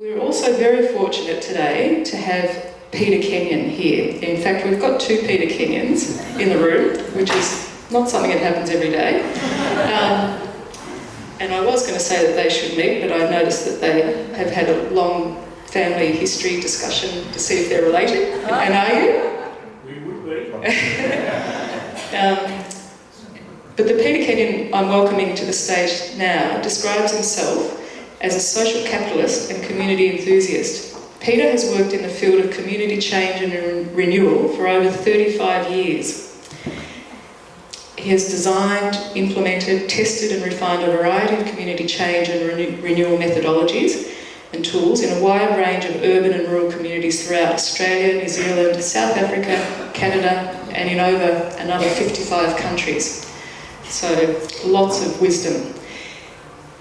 We're also very fortunate today to have Peter Kenyon here. In fact, we've got two Peter Kenyons in the room, which is not something that happens every day. And I was going to say that they should meet, but I noticed that they have had a long family history discussion to see if they're related. And are you? We would be. But the Peter Kenyon I'm welcoming to the stage now describes himself as a social capitalist and community enthusiast. Peter has worked in the field of community change and renewal for over 35 years. He has designed, implemented, tested and refined a variety of community change and renewal methodologies and tools in a wide range of urban and rural communities throughout Australia, New Zealand, South Africa, Canada, and in over another 55 countries. So lots of wisdom.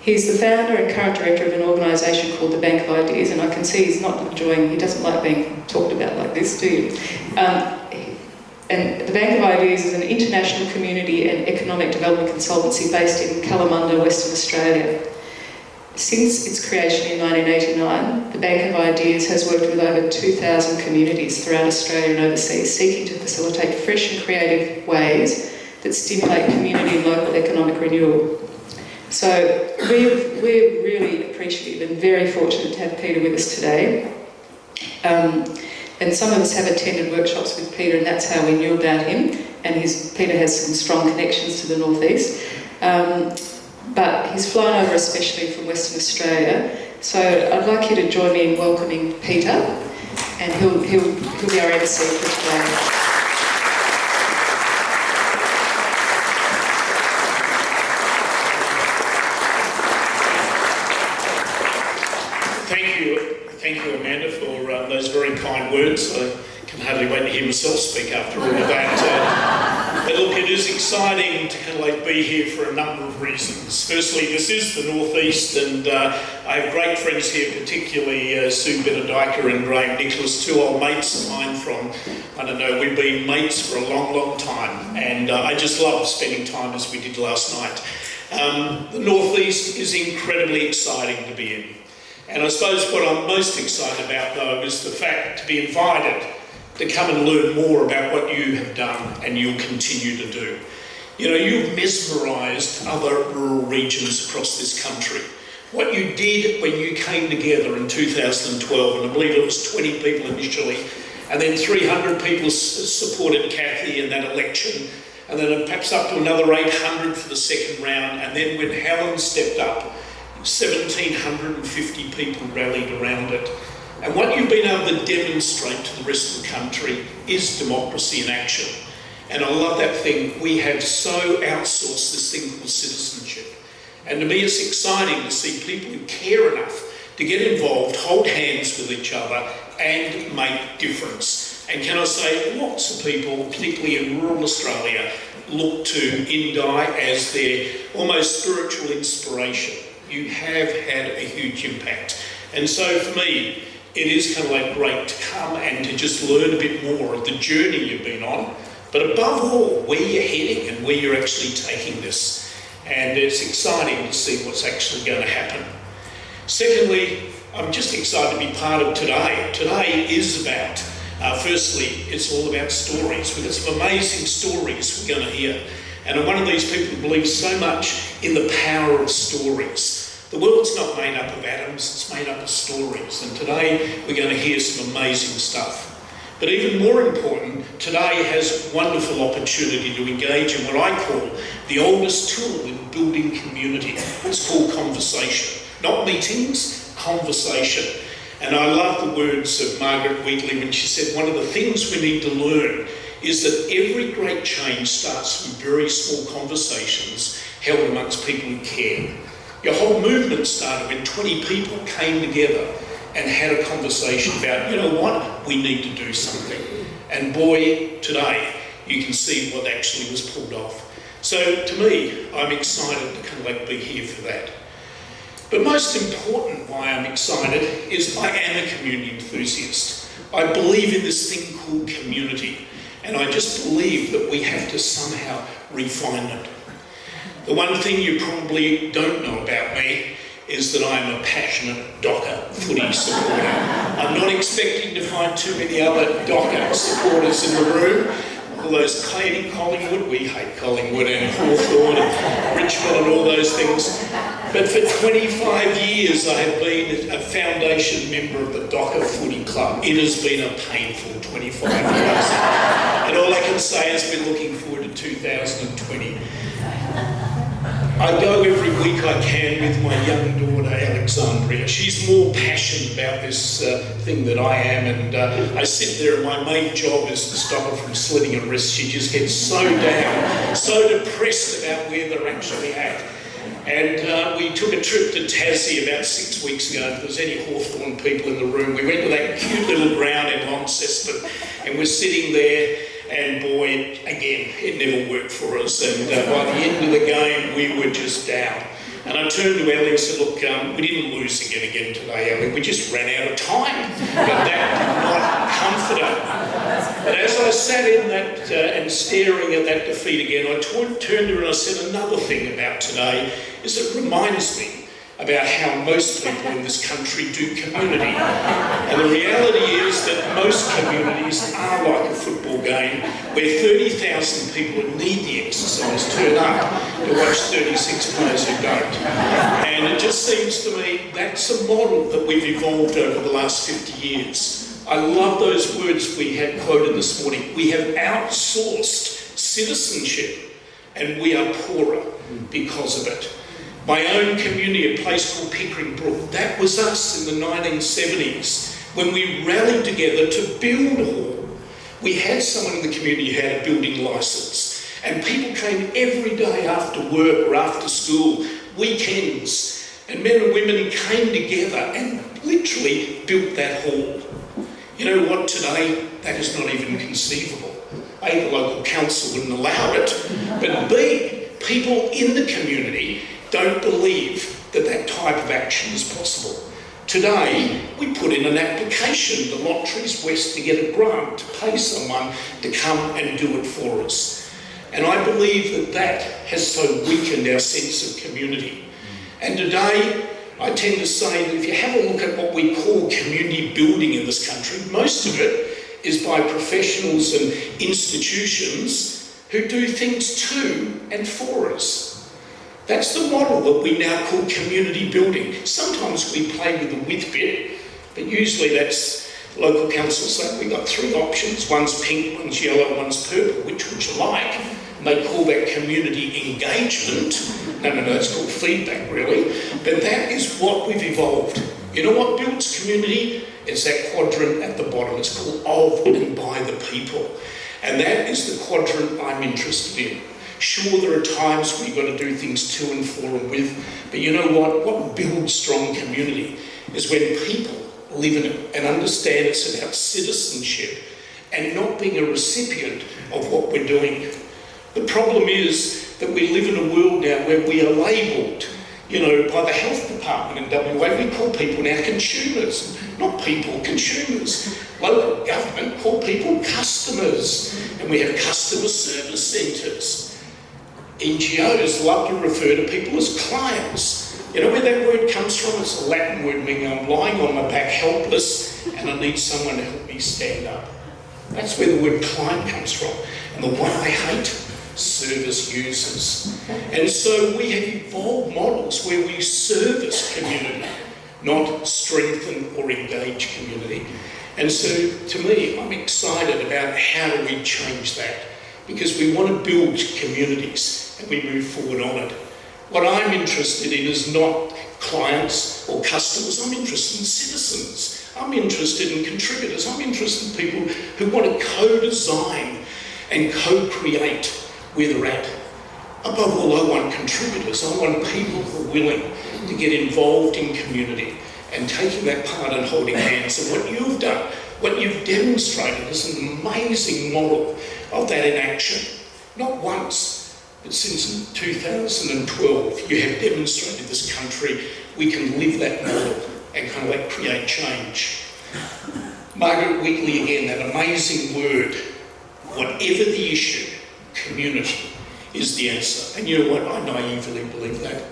He's the founder and current director of an organisation called the Bank of Ideas, and I can see he's not enjoying, he doesn't like being talked about like this, do you? And the Bank of Ideas is an international community and economic development consultancy based in Kalamunda, Western Australia. Since its creation in 1989, the Bank of Ideas has worked with over 2,000 communities throughout Australia and overseas, seeking to facilitate fresh and creative ways that stimulate community and local economic renewal. So we're really appreciative and very fortunate to have Peter with us today. And some of us have attended workshops with Peter, and that's how we knew about him. And Peter has some strong connections to the northeast. But he's flown over especially from Western Australia. So I'd like you to join me in welcoming Peter, and he'll be our MC for today. Thank you, Amanda, for those very kind words. I can hardly wait to hear myself speak after all of that. But look, it is exciting to kind of be here for a number of reasons. Firstly, this is the Northeast, and I have great friends here, particularly Sue Benedica and Graham Nicholas, two old mates of mine from, I don't know, we've been mates for a long, long time, and I just love spending time as we did last night. The Northeast is incredibly exciting to be in. And I suppose what I'm most excited about, though, is the fact to be invited to come and learn more about what you have done and you'll continue to do. You know, you've mesmerised other rural regions across this country. What you did when you came together in 2012, and I believe it was 20 people initially, and then 300 people supported Kathy in that election, and then perhaps up to another 800 for the second round, and then when Helen stepped up, 1,750 people rallied around it. And what you've been able to demonstrate to the rest of the country is democracy in action. And I love that thing. We have so outsourced this thing called citizenship. And to me, it's exciting to see people who care enough to get involved, hold hands with each other, and make difference. And can I say, lots of people, particularly in rural Australia, look to Indi as their almost spiritual inspiration. You have had a huge impact. And so for me, it is kind of great to come and to just learn a bit more of the journey you've been on, but above all, where you're heading and where you're actually taking this. And it's exciting to see what's actually going to happen. Secondly, I'm just excited to be part of today. Today is about, firstly, it's all about stories. We've got some amazing stories we're going to hear. And I'm one of these people who believes so much in the power of stories. The world's not made up of atoms, it's made up of stories. And today we're going to hear some amazing stuff. But even more important, today has wonderful opportunity to engage in what I call the oldest tool in building community. It's called conversation. Not meetings, conversation. And I love the words of Margaret Wheatley when she said one of the things we need to learn is that every great change starts with very small conversations held amongst people who care. Your whole movement started when 20 people came together and had a conversation about, you know what, we need to do something. And boy, today, you can see what actually was pulled off. So to me, I'm excited to kind of be here for that. But most important why I'm excited is I am a community enthusiast. I believe in this thing called community. And I just believe that we have to somehow refine it. The one thing you probably don't know about me is that I'm a passionate Docker footy supporter. I'm not expecting to find too many other Docker supporters in the room. All those hating Collingwood, we hate Collingwood and Hawthorn and Richmond and all those things. But for 25 years I have been a foundation member of the Docker Footy Club. It has been a painful 25 years. And all I can say is we're looking forward to 2020. I go every week I can with my young daughter Alexandria. She's more passionate about this thing than I am, and I sit there and my main job is to stop her from slitting her wrist. She just gets so down, so depressed about where they're actually at. And we took a trip to Tassie about 6 weeks ago. If there's any Hawthorn people in the room, we went to that cute little ground in Launceston, and we're sitting there. And boy, again, it never worked for us. And by the end of the game, we were just down. And I turned to Ellie and said, look, we didn't lose again today, Ellie. We just ran out of time. But that did not comfort her. But as I sat in that and staring at that defeat again, I turned to her and I said, another thing about today is it reminds me about how most people in this country do community. And the reality is that most communities are like a football game where 30,000 people who need the exercise turn up to watch 36 players who don't. And it just seems to me that's a model that we've evolved over the last 50 years. I love those words we had quoted this morning. We have outsourced citizenship and we are poorer because of it. My own community, a place called Pickering Brook, that was us in the 1970s when we rallied together to build a hall. We had someone in the community who had a building licence, and people came every day after work or after school, weekends, and men and women came together and literally built that hall. You know what, today that is not even conceivable. A, the local council wouldn't allow it, but B, people in the community don't believe that that type of action is possible. Today, we put in an application to Lotteries West to get a grant to pay someone to come and do it for us. And I believe that that has so weakened our sense of community. And today, I tend to say that if you have a look at what we call community building in this country, most of it is by professionals and institutions who do things to and for us. That's the model that we now call community building. Sometimes we play with the with bit, but usually that's local councils say we've got three options. One's pink, one's yellow, one's purple. Which would you like? And they call that community engagement. No, it's called feedback really. But that is what we've evolved. You know what builds community? It's that quadrant at the bottom. It's called of and by the people. And that is the quadrant I'm interested in. Sure, there are times when you've got to do things to and for and with, but you know what? What builds strong community is when people live in it and understand it's about citizenship and not being a recipient of what we're doing. The problem is that we live in a world now where we are labelled, by the health department in WA. We call people now consumers, not people, consumers. Local government call people customers, and we have customer service centres. NGOs love to refer to people as clients. You know where that word comes from? It's a Latin word meaning I'm lying on my back helpless and I need someone to help me stand up. That's where the word client comes from. And the one I hate, service users. And so we have evolved models where we service community, not strengthen or engage community. And so to me, I'm excited about how do we change that, because we want to build communities and we move forward on it. What I'm interested in is not clients or customers, I'm interested in citizens. I'm interested in contributors. I'm interested in people who want to co-design and co-create where they're at. Above all, I want contributors. I want people who are willing to get involved in community and taking that part and holding hands. And what you've done, what you've demonstrated is an amazing model of that in action. Not once, but since 2012, you have demonstrated this country we can live that model and kind of create change. Margaret Wheatley again, that amazing word, whatever the issue, community is the answer. And you know what? I naively believe that.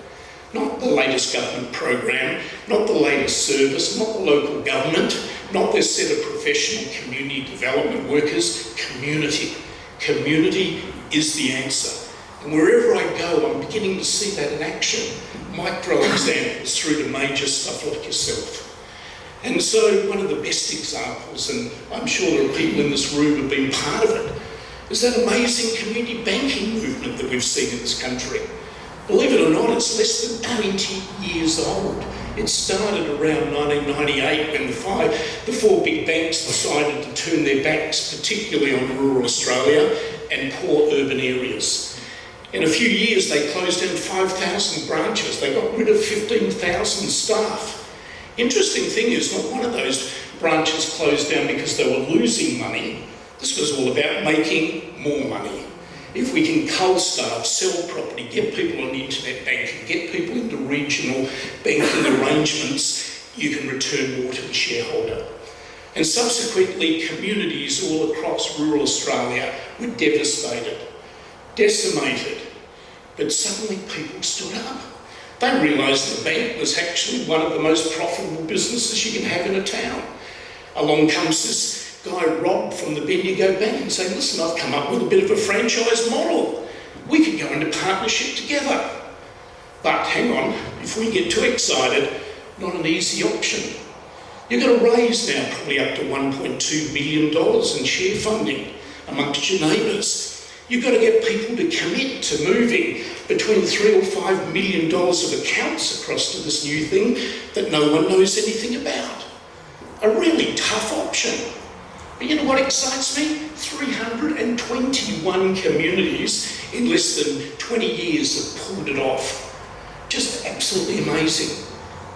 not the latest government program, not the latest service, not the local government, not their set of professional community development workers. Community. Community is the answer. And wherever I go, I'm beginning to see that in action. Micro examples through to major stuff like yourself. And so one of the best examples, and I'm sure there are people in this room who have been part of it, is that amazing community banking movement that we've seen in this country. Believe it or not, it's less than 20 years old. It started around 1998 when the four big banks decided to turn their backs particularly on rural Australia and poor urban areas. In a few years, they closed down 5,000 branches. They got rid of 15,000 staff. Interesting thing is, not one of those branches closed down because they were losing money. This was all about making more money. If we can cull staff, sell property, get people on internet banking, get people into regional banking arrangements, you can return more to the shareholder. And subsequently, communities all across rural Australia were devastated, decimated, but suddenly people stood up. They realised the bank was actually one of the most profitable businesses you can have in a town. Along comes this guy, Rob, from the Bendigo Bank and saying, listen, I've come up with a bit of a franchise model. We could go into partnership together. But hang on, before you get too excited, not an easy option. You've got to raise now probably up to $1.2 million in share funding amongst your neighbours. You've got to get people to commit to moving between $3 or $5 million of accounts across to this new thing that no one knows anything about. A really tough option. But you know what excites me? 321 communities in less than 20 years have pulled it off. Just absolutely amazing.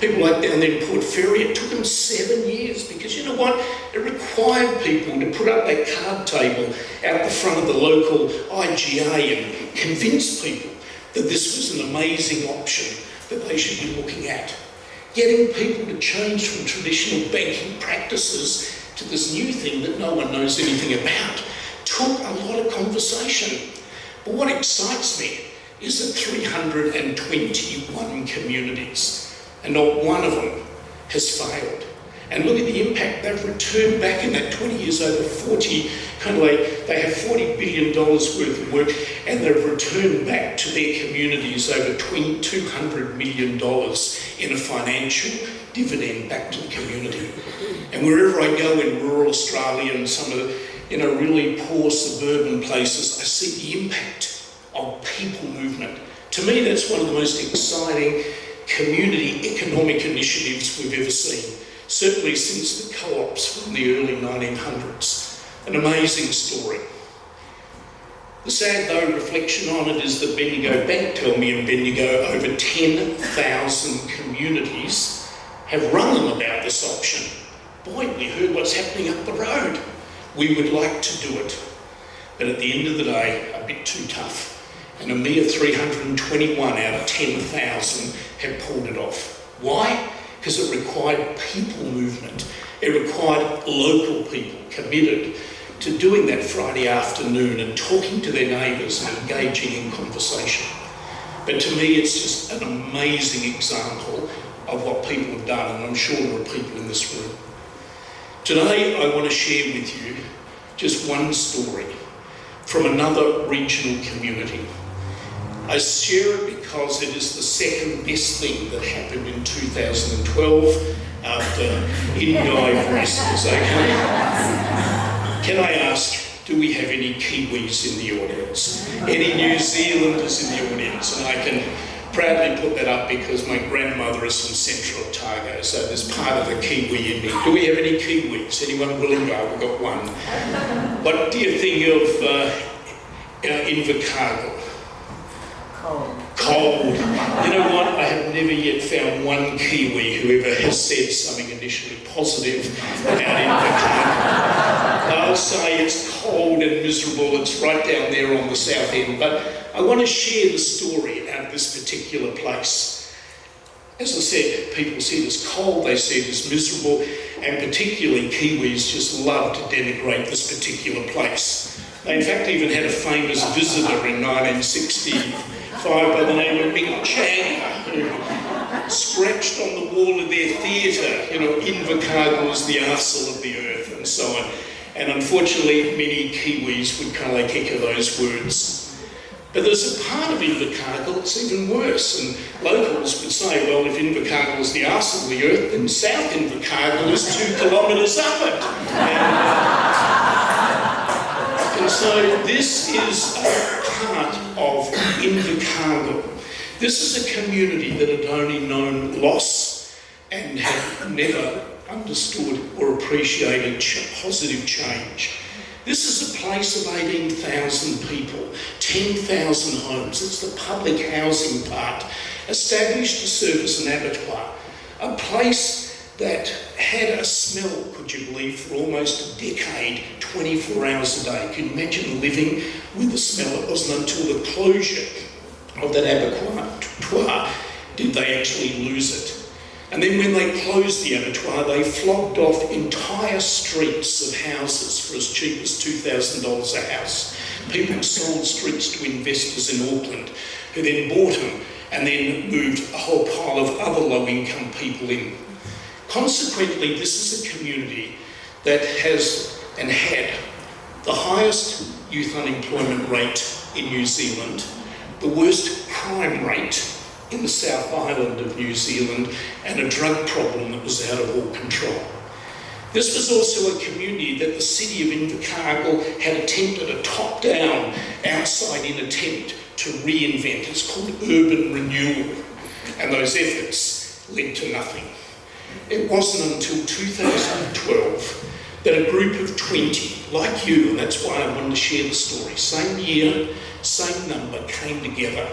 People like down there in Port Fairy, it took them 7 years because you know what? It required people to put up that card table out the front of the local IGA and convince people that this was an amazing option that they should be looking at. Getting people to change from traditional banking practices to this new thing that no one knows anything about took a lot of conversation. But what excites me is that 321 communities, and not one of them has failed. And look at the impact. They've returned back in that 20 years over 40, they have $40 billion worth of work, and they've returned back to their communities over $200 million in a financial dividend back to the community. And wherever I go in rural Australia and some of the really poor suburban places, I see the impact of people movement. To me, that's one of the most exciting community economic initiatives we've ever seen, certainly since the co-ops from the early 1900s. An amazing story. The sad, though, reflection on it is that Bendigo Bank tell me in Bendigo over 10,000 communities have rung them about this option. Boy, we heard what's happening up the road. We would like to do it. But at the end of the day, a bit too tough. And a mere 321 out of 10,000 have pulled it off. Why? Because it required people movement. It required local people committed to doing that Friday afternoon and talking to their neighbours and engaging in conversation. But to me, it's just an amazing example of what people have done, and I'm sure there are people in this room. Today, I want to share with you just one story from another regional community. I share it because it is the second best thing that happened in 2012 after Indi voices, okay? Can I ask, do we have any Kiwis in the audience? Any New Zealanders in the audience? And I can proudly put that up because my grandmother is from Central Otago, so there's part of the Kiwi in me. Do we have any Kiwis? Anyone willing? Oh, we've got one. What do you think of Invercargill? Cold. You know what? I have never yet found one Kiwi who ever has said something initially positive about Invercargill. They'll say it's cold and miserable. It's right down there on the south end. But I want to share the story out of this particular place. As I said, people see it as cold, they see it as miserable, and particularly Kiwis just love to denigrate this particular place. They in fact even had a famous visitor in 1965 five by the name of Mick Jagger, who scratched on the wall of their theatre, Invercargill is the arsehole of the earth, and so on. And unfortunately, many Kiwis would kind of like echo those words. But there's a part of Invercargill that's even worse, and locals would say, well, if Invercargill is the arsehole of the earth, then South Invercargill is 2 kilometres up it. And so this is a part of Invercargill. This is a community that had only known loss and had never understood or appreciated positive change. This is a place of 18,000 people, 10,000 homes. It's the public housing part, established to serve as an abattoir, a place that had a smell, could you believe, for almost a decade, 24 hours a day. Can you imagine living with the smell? It wasn't until the closure of that abattoir did they actually lose it. And then when they closed the abattoir, they flogged off entire streets of houses for as cheap as $2,000 a house. People sold streets to investors in Auckland, who then bought them and then moved a whole pile of other low-income people in. Consequently, this is a community that has and had the highest youth unemployment rate in New Zealand, the worst crime rate in the South Island of New Zealand, and a drug problem that was out of all control. This was also a community that the city of Invercargill had attempted a top-down, outside-in attempt to reinvent. It's called urban renewal, and those efforts led to nothing. It wasn't until 2012 that a group of 20, like you, and that's why I wanted to share the story, same year, same number, came together.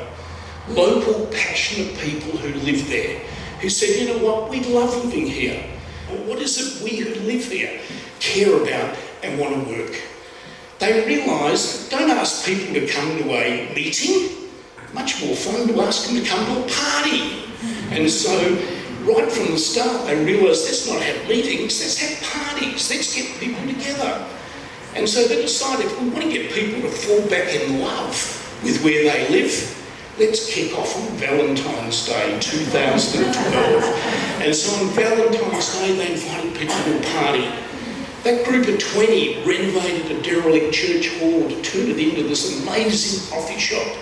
Local, passionate people who live there, who said, you know what, we love living here. What is it we who live here care about and want to work? They realised, don't ask people to come to a meeting, much more fun to ask them to come to a party. And so, right from the start, they realised, let's not have meetings, let's have parties, let's get people together. And so they decided, if we want to get people to fall back in love with where they live, let's kick off on Valentine's Day 2012. And so on Valentine's Day, they invited people to a party. That group of 20 renovated a derelict church hall to turn it into this amazing coffee shop.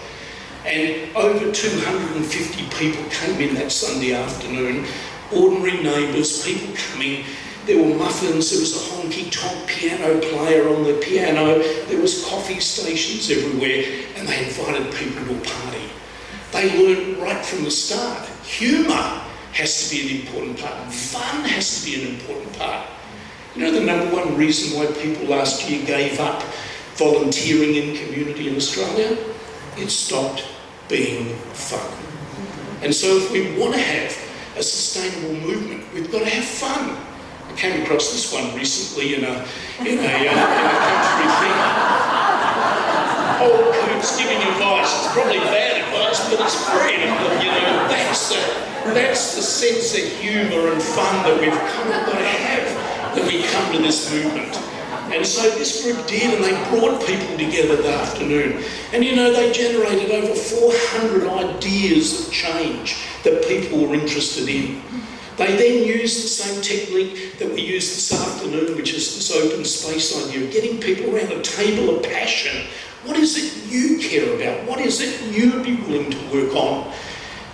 And over 250 people came in that Sunday afternoon, ordinary neighbours, people coming. There were muffins, there was a honky-tonk piano player on the piano, there was coffee stations everywhere, and they invited people to a party. They learned right from the start, humour has to be an important part, fun has to be an important part. You know the number one reason why people last year gave up volunteering in community in Australia? It stopped being fun. And so if we want to have a sustainable movement, we've got to have fun. I came across this one recently in a country thing. Old coots giving advice. It's probably bad advice, but it's brilliant. That's the sense of humour and fun that we've kind of got to have when we come to this movement. And so this group did, and they brought people together that afternoon. And they generated over 400 ideas of change that people were interested in. They then used the same technique that we used this afternoon, which is this open space idea of getting people around a table of passion. What is it you care about? What is it you'd be willing to work on?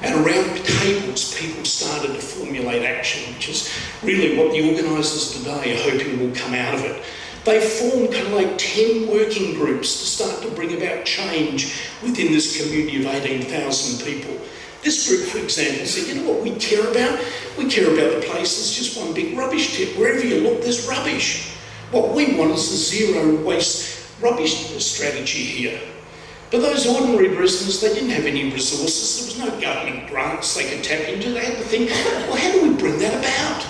And around tables, people started to formulate action, which is really what the organisers today are hoping will come out of it. They formed kind of like 10 working groups to start to bring about change within this community of 18,000 people. This group, for example, said, you know what we care about? We care about the place that's just one big rubbish tip. Wherever you look, there's rubbish. What we want is a zero waste rubbish strategy here. But those ordinary residents, they didn't have any resources. There was no government grants they could tap into. They had to think, well, how do we bring that about?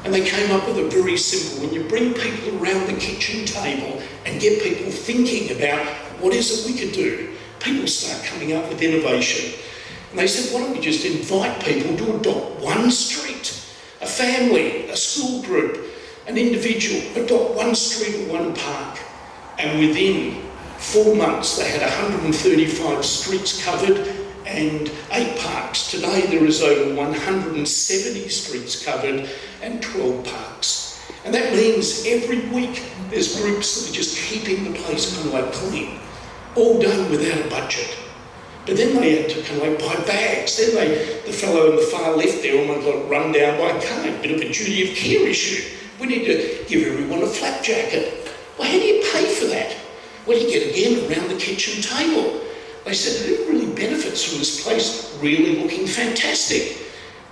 And they came up with a very simple, when you bring people around the kitchen table and get people thinking about what is it we could do, people start coming up with innovation. And they said, why don't we just invite people to adopt one street, a family, a school group, an individual, adopt one street or one park. And within 4 months, they had 135 streets covered, and 8 parks. Today there is over 170 streets covered and 12 parks. And that means every week there's groups that are just keeping the place kind of like clean, all done without a budget. But then they had to kind of like buy bags. Then the fellow on the far left there almost got run down by a car, a bit of a duty of care issue. We need to give everyone a flak jacket. Well, how do you pay for that? Well, you get again around the kitchen table. They said, who really benefits from this place really looking fantastic?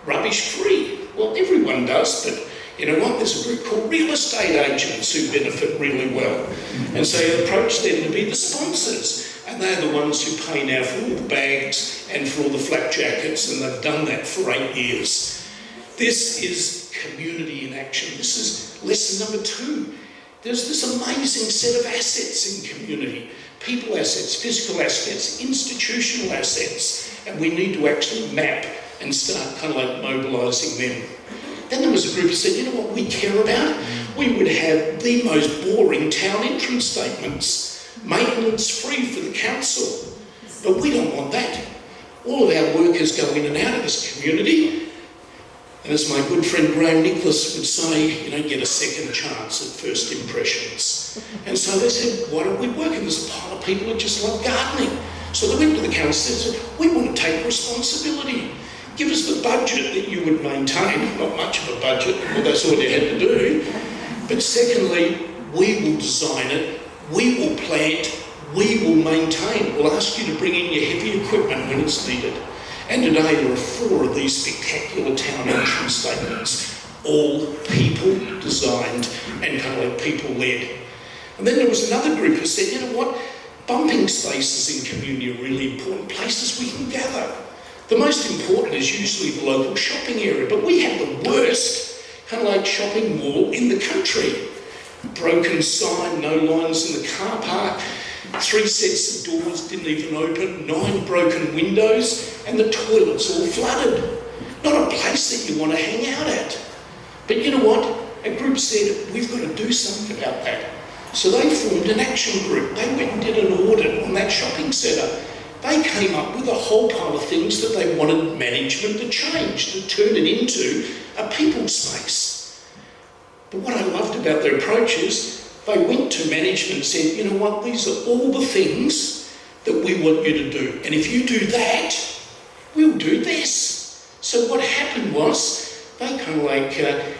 Rubbish free. Well, everyone does, but you know what? There's a group called real estate agents who benefit really well. And so you approach them to be the sponsors. And they're the ones who pay now for all the bags and for all the flak jackets, and they've done that for 8 years. This is community in action. This is lesson number 2. There's this amazing set of assets in community. People assets, physical assets, institutional assets, and we need to actually map and start kind of like mobilising them. Then there was a group who said, you know what we care about? We would have the most boring town entrance statements. Maintenance free for the council. But we don't want that. All of our workers go in and out of this community. And as my good friend Graham Nicholas would say, you don't get a second chance at first impressions. And so they said, why don't we work? And there's a pile of people who just love gardening. So they went to the council and said, we want to take responsibility. Give us the budget that you would maintain. Not much of a budget, well, that's all you had to do. But secondly, we will design it. We will plant, we will maintain. We'll ask you to bring in your heavy equipment when it's needed. And today there are 4 of these spectacular town entrance statements, all people designed and kind of like people led. And then there was another group who said, you know what, bumping spaces in community are really important, places we can gather. The most important is usually the local shopping area, but we have the worst kind of like shopping mall in the country. Broken sign, no lines in the car park, 3 sets of doors didn't even open, 9 broken windows, and the toilets all flooded. Not a place that you want to hang out at. But you know what? A group said, we've got to do something about that. So they formed an action group. They went and did an audit on that shopping centre. They came up with a whole pile of things that they wanted management to change, to turn it into a people space. But what I loved about their approach is they went to management and said, you know what, these are all the things that we want you to do. And if you do that, we'll do this. So what happened was they kind of like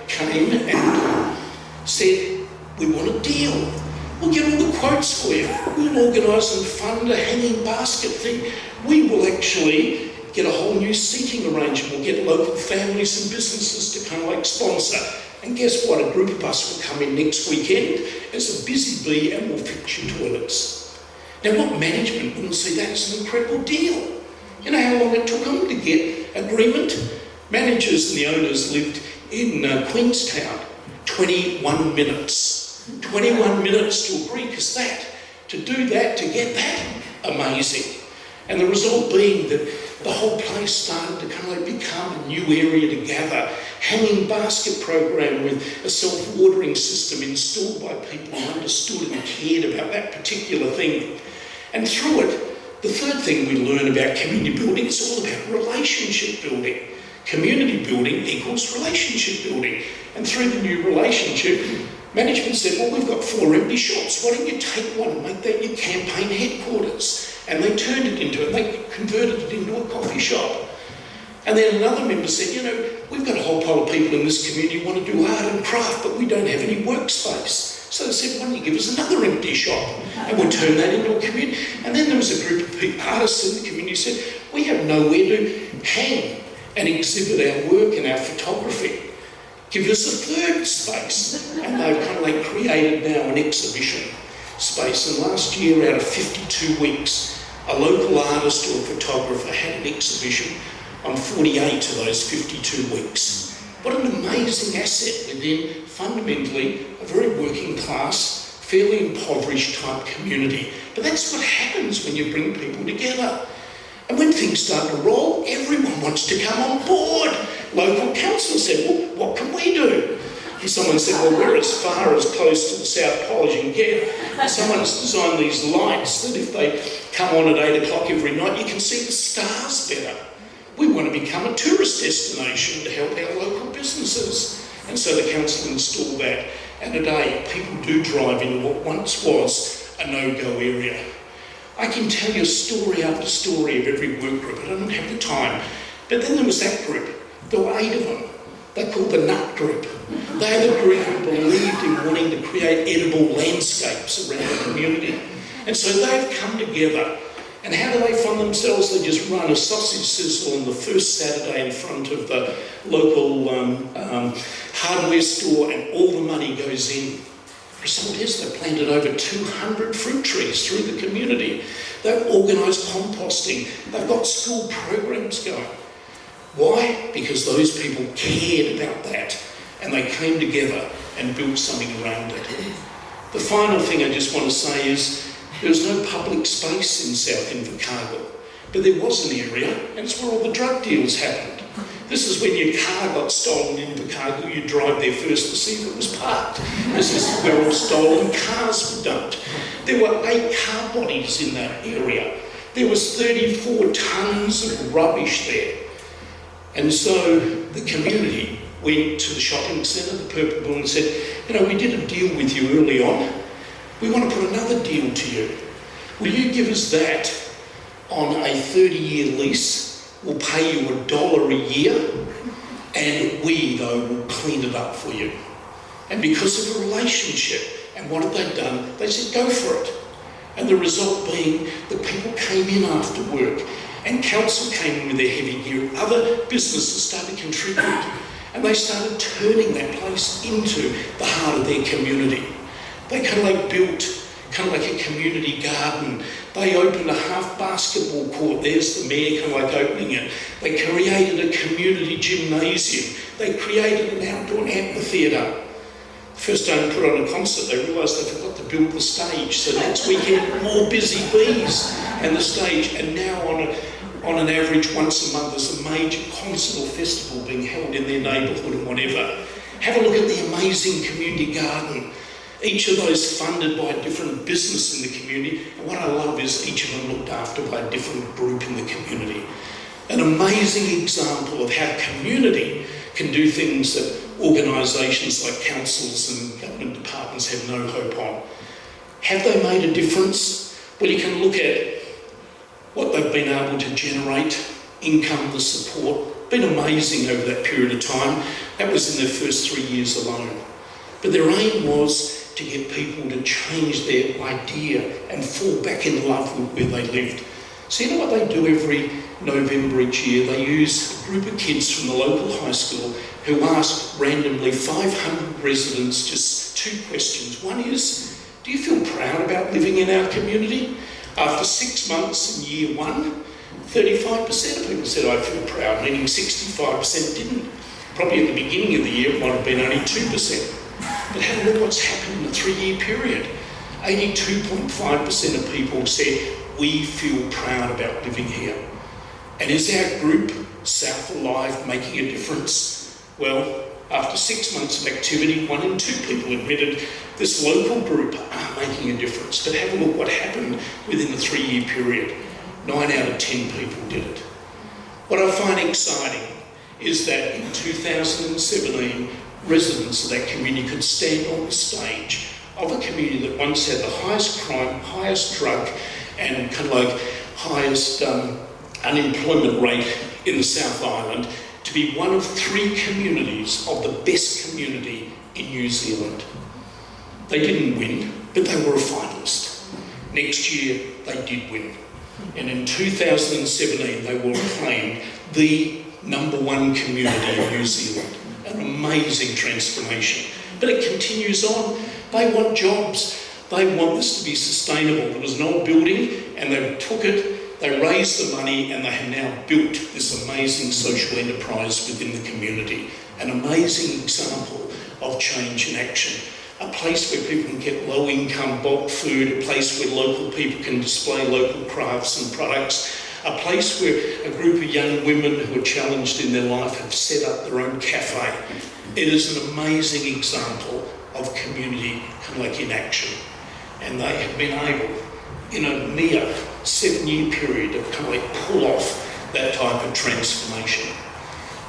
came and said, we want a deal. We'll get all the quotes for you. We'll organise and fund a hanging basket thing. We will actually get a whole new seating arrangement. We'll get local families and businesses to kind of like sponsor. And guess what? A group of us will come in next weekend as a busy bee and we'll fix your toilets. Now, what management wouldn't see that as an incredible deal? You know how long it took them to get agreement? Managers and the owners lived in Queenstown. 21 minutes. 21 minutes to agree, because to do that, to get that, amazing. And the result being that the whole place started to kind of like become a new area to gather. Hanging basket program with a self-watering system installed by people who understood and cared about that particular thing. And through it, the third thing we learn about community building is all about relationship building. Community building equals relationship building. And through the new relationship, management said, well, we've got 4 empty shops. Why don't you take one and make that your campaign headquarters? And they turned it into it. They converted it into a coffee shop. And then another member said, you know, we've got a whole pile of people in this community who want to do art and craft, but we don't have any workspace. So they said, why don't you give us another empty shop? And we'll turn that into a community. And then there was a group of artists in the community who said, we have nowhere to hang and exhibit our work and our photography. Give us a third space. And they've kind of like created now an exhibition space. And last year, out of 52 weeks, a local artist or a photographer had an exhibition on 48 of those 52 weeks. What an amazing asset within, fundamentally, a very working class, fairly impoverished type community. But that's what happens when you bring people together. And when things start to roll, everyone wants to come on board. Local council said, well, what can we do? And someone said, well, we're as far as close to the South Pole as you can get. And someone's designed these lights that if they come on at 8 o'clock every night, you can see the stars better. We want to become a tourist destination to help our local businesses. And so the council installed that. And today, people do drive in what once was a no-go area. I can tell you story after story of every work group. I don't have the time. But then there was that group. There were 8 of them. They're called the Nut Group. They're the group who believed in wanting to create edible landscapes around the community. And so they've come together. And how do they fund themselves? They just run a sausage sizzle on the first Saturday in front of the local hardware store, and all the money goes in. The result is they've planted over 200 fruit trees through the community. They've organised composting. They've got school programs going. Why? Because those people cared about that, and they came together and built something around it. The final thing I just want to say is there was no public space in South Invercargill, but there was an area, and it's where all the drug deals happened. This is when your car got stolen in Invercargill, you drive there first to see if it was parked. This is where all stolen cars were dumped. There were 8 car bodies in that area. There was 34 tonnes of rubbish there. And so the community went to the shopping centre, the Purple Bull, and said, you know, we did a deal with you early on. We want to put another deal to you. Will you give us that on a 30-year lease? We'll pay you $1 a year, and we, though, will clean it up for you. And because of a relationship, and what have they done? They said, go for it. And the result being that people came in after work, and council came in with their heavy gear. Other businesses started to contribute, and they started turning that place into the heart of their community. They kind of like built kind of like a community garden. They opened a half basketball court. There's the mayor kind of like opening it. They created a community gymnasium. They created an outdoor amphitheatre. First time they put on a concert, they realised they forgot to build the stage. So next weekend, more busy bees and the stage. And now on an average once a month, there's a major concert or festival being held in their neighbourhood and whatever. Have a look at the amazing community garden. Each of those funded by a different business in the community. And what I love is each of them looked after by a different group in the community. An amazing example of how community can do things that organisations like councils and government departments have no hope on. Have they made a difference? Well, you can look at what they've been able to generate, income, the support. Been amazing over that period of time. That was in their first 3 years alone. But their aim was to get people to change their idea and fall back in love with where they lived. So you know what they do every November each year? They use a group of kids from the local high school who ask randomly 500 residents just 2 questions. One is, do you feel proud about living in our community? After 6 months in year 1, 35% of people said, I feel proud, meaning 65% didn't. Probably at the beginning of the year it might have been only 2%. But have a look what's happened in the 3-year period. 82.5% of people said, we feel proud about living here. And is our group, South Alive, making a difference? Well, after 6 months of activity, 1 in 2 people admitted this local group are making a difference. But have a look what happened within the 3-year period. 9 out of 10 people did it. What I find exciting is that in 2017, residents of that community could stand on the stage of a community that once had the highest crime, highest drug, and kind of like highest unemployment rate in the South Island, to be one of 3 communities of the best community in New Zealand. They didn't win, but they were a finalist. Next year, they did win. And in 2017, they were acclaimed the #1 community in New Zealand. An amazing transformation. But it continues on. They want jobs. They want this to be sustainable. There was an old building and they took it, they raised the money, and they have now built this amazing social enterprise within the community. An amazing example of change in action. A place where people can get low income bulk food, a place where local people can display local crafts and products, a place where a group of young women who are challenged in their life have set up their own cafe. It is an amazing example of community kind of like in action. And they have been able, in a mere 7-year period, to kind of like pull off that type of transformation.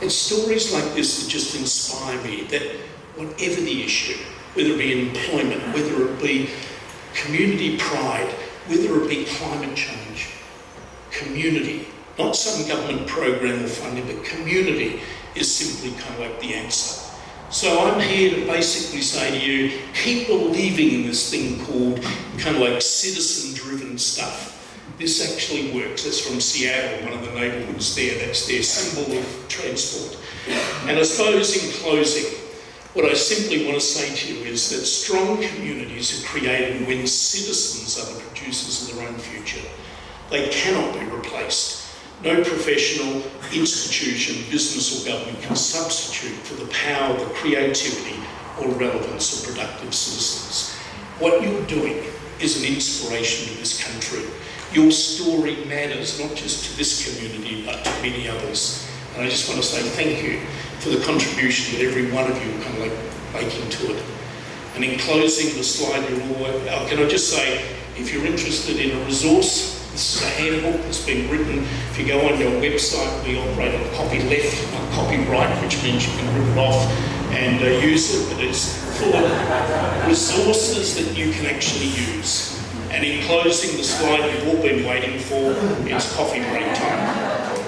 It's stories like this that just inspire me, that whatever the issue, whether it be employment, whether it be community pride, whether it be climate change, community, not some government program or funding, but community is simply kind of like the answer. So I'm here to basically say to you, keep believing in this thing called kind of like citizen-driven stuff. This actually works. That's from Seattle, one of the neighbourhoods there. That's their symbol of transport. And I suppose in closing, what I simply want to say to you is that strong communities are created when citizens are the producers of their own future. They cannot be replaced. No professional, institution, business or government can substitute for the power, the creativity or relevance of productive citizens. What you're doing is an inspiration to this country. Your story matters not just to this community but to many others. And I just want to say thank you for the contribution that every one of you are kind of like making to it. And in closing the slide, can I just say, if you're interested in a resource, this is a handbook that's been written. If you go on your website, we operate on copy left, not copy right, which means you can rip it off and use it, but it's full of resources that you can actually use. And in closing the slide you've all been waiting for, it's coffee break time.